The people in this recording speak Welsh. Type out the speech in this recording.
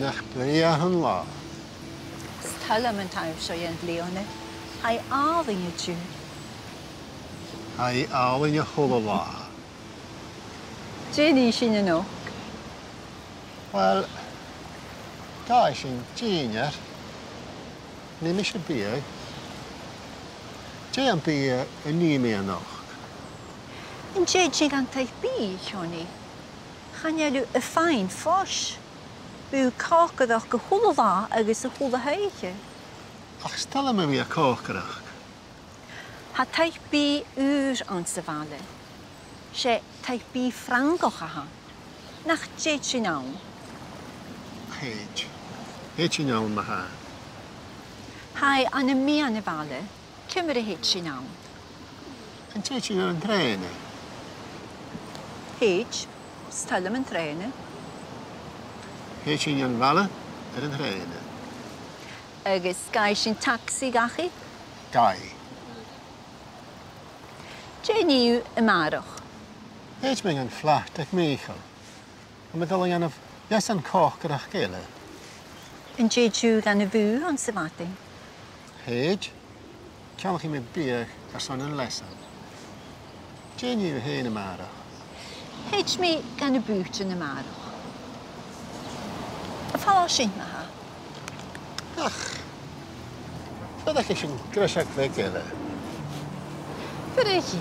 nach Brian La. Stella man taif so yen Leone. Hai arving it you. Hai all in your whole La. Jenny shin no. Well, guys in Junior. Nimm ich ein Bier. Jay ein Bier ein nie mehr noch. In Jay gan taif bi, Johnny. Gaan jullie een fijn fos? U kaken dat gehoolda agus een goede heitje. Ach, stel me weer kokerach. Ha taif bi uur aan se vale. She taif bi frango geha. Nach Jay nou. Heet je nou maar haar. Hai aan een mee aan de vale. Kimmer heet je nou. En zet je nou een trainen? Heet. Stel hem een trainen. Heet je een wallen en een trainen? Agus ga je een taxi gachi? Gai. Jenny u een maardag. Heet me een vlacht tegen Michael. En met alle jaren jas een kokerach gele. En Jay gan een vuur aan se vating. Heet, kan je met bier als een lessen. Jenny u heen maar. Heet me gan een buurt in de maardag. Val sint me ha. Ach, dat is een krassak weggelen. Verreetje.